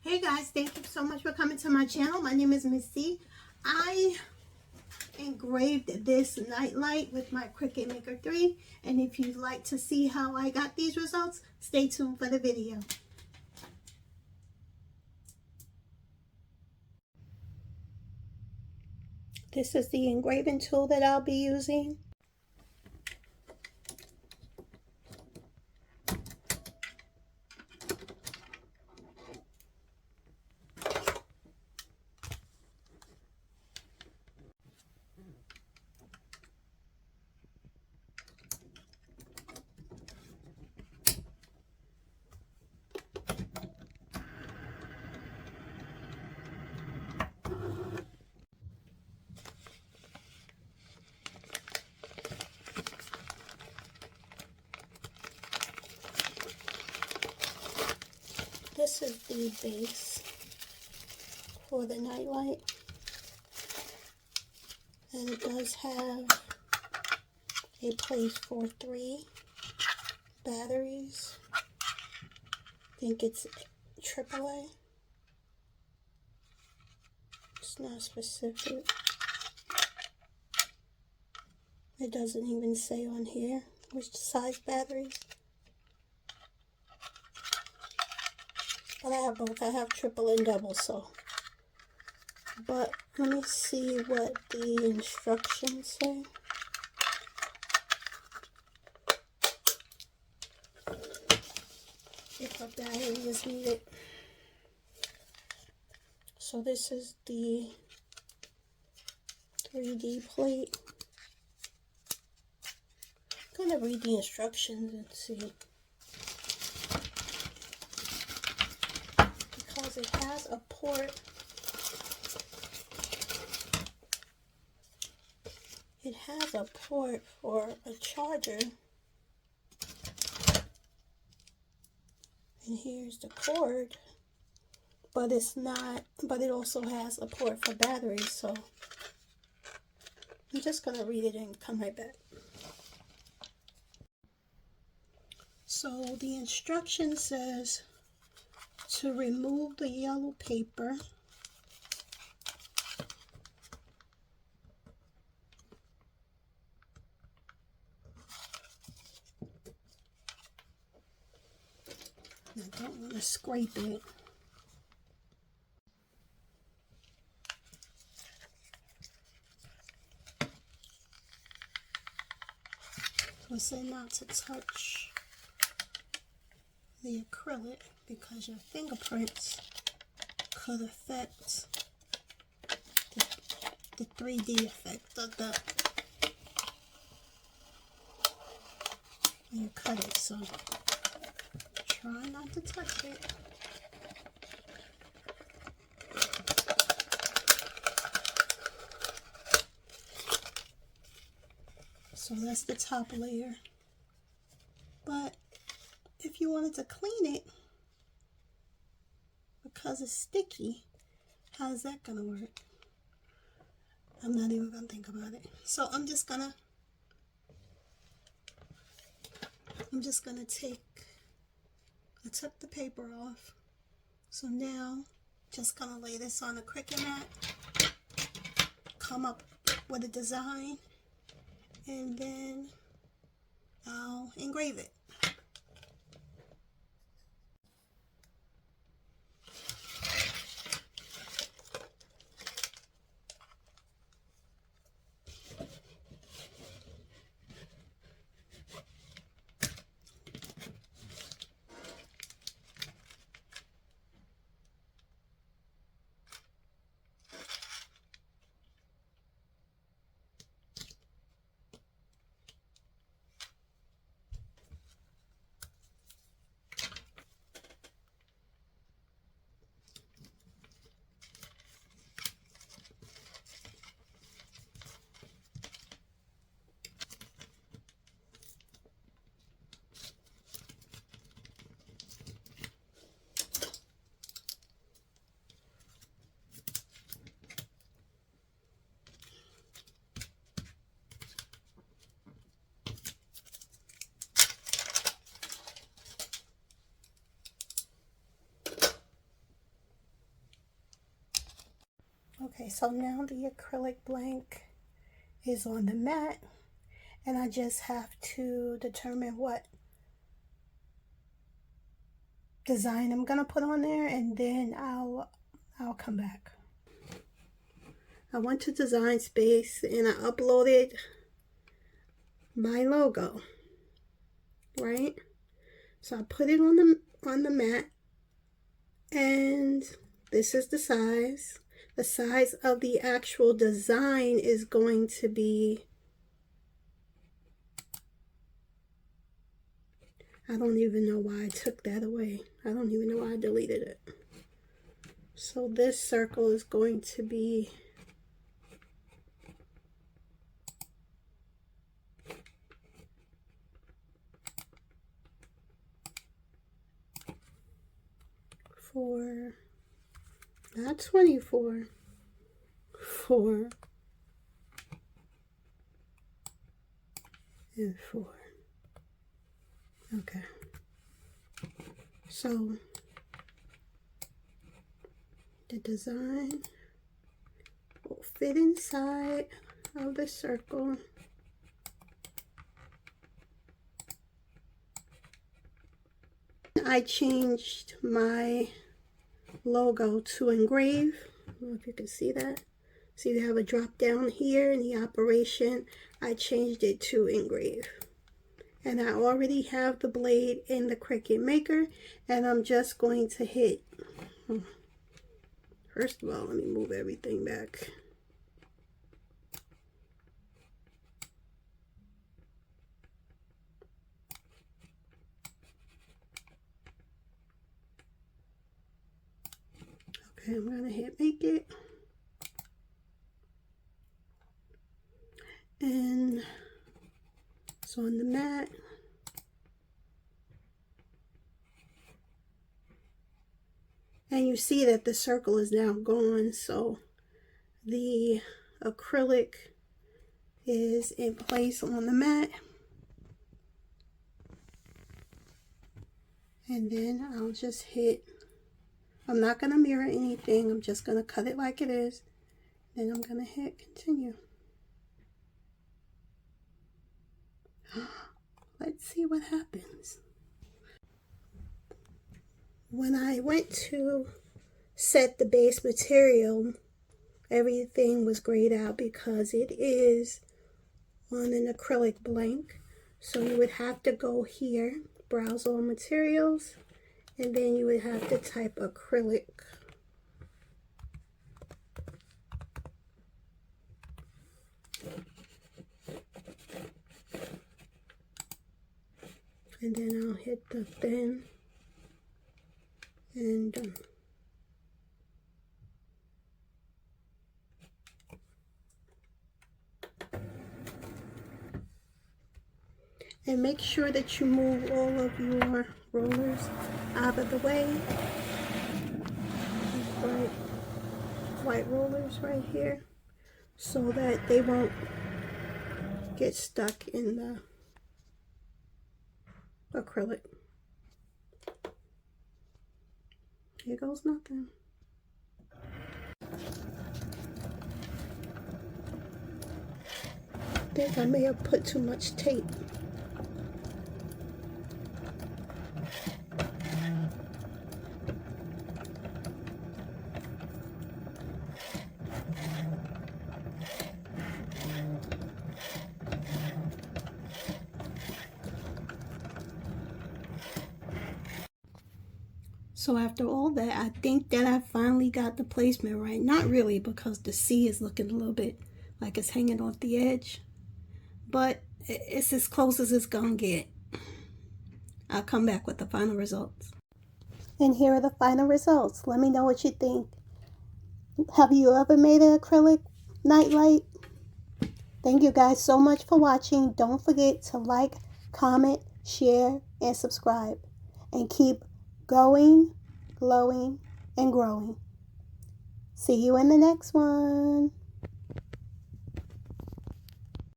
Hey guys, thank you so much for coming to my channel. My name is Miss C. I engraved this nightlight with my Cricut Maker 3, and if you'd like to see how I got these results, stay tuned for the video. This is the engraving tool that I'll be using. This is the base for the nightlight, and it does have a place for 3 batteries. I think it's AAA. It's not specific. It doesn't even say on here which size batteries. But I have both. I have triple and double, so. But let me see what the instructions say. If a battery is needed. So this is the 3D plate. I'm gonna read the instructions and see. Because it has a port. It has a port for a charger. And here's the cord. But it's not, but it also has a port for batteries, so I'm just gonna read it and come right back. So the instruction says to remove the yellow paper, I don't want to scrape it. So it said not to touch the acrylic because your fingerprints could affect the 3D effect of the when you cut it, so try not to touch it. So that's the top layer. But if you wanted to clean it, because it's sticky, how's that gonna work? I'm not even gonna think about it. So I'm just gonna I took the paper off. So now, just gonna lay this on a Cricut mat, come up with a design, and then I'll engrave it. Okay, so now the acrylic blank is on the mat, and I just have to determine what design I'm gonna put on there, and then I'll come back. I went to Design Space and I uploaded my logo, right? So I put it on the mat, and this is the size. The size of the actual design is going to be, I don't even know why I took that away. I don't even know why I deleted it. So this circle is going to be 4, not 24, 4 and 4. Okay, so the design will fit inside of the circle. I changed my logo to engrave. I don't know if you can see that. See, you have a drop down here in the operation. I changed it to engrave. And I already have the blade in the Cricut Maker, and I'm just going to hit, first of all, let me move everything back. Okay, I'm gonna hit make it. And it's on the mat. And you see that the circle is now gone, so the acrylic is in place on the mat. And then I'll just hit, I'm not going to mirror anything, I'm just going to cut it like it is. Then I'm going to hit continue. Let's see what happens. When I went to set the base material, everything was grayed out because it is on an acrylic blank. So you would have to go here, browse all materials, and then you would have to type acrylic. And then I'll hit the thin and make sure that you move all of your rollers out of the way. These white rollers right here, so that they won't get stuck in the acrylic. Here goes nothing. I think I may have put too much tape. So after all that, I think that I finally got the placement right. Not really, because the C is looking a little bit like it's hanging off the edge. But it's as close as it's gonna get. I'll come back with the final results. And here are the final results. Let me know what you think. Have you ever made an acrylic nightlight? Thank you guys so much for watching. Don't forget to like, comment, share, and subscribe. And keep going, glowing, and growing. See you in the next one.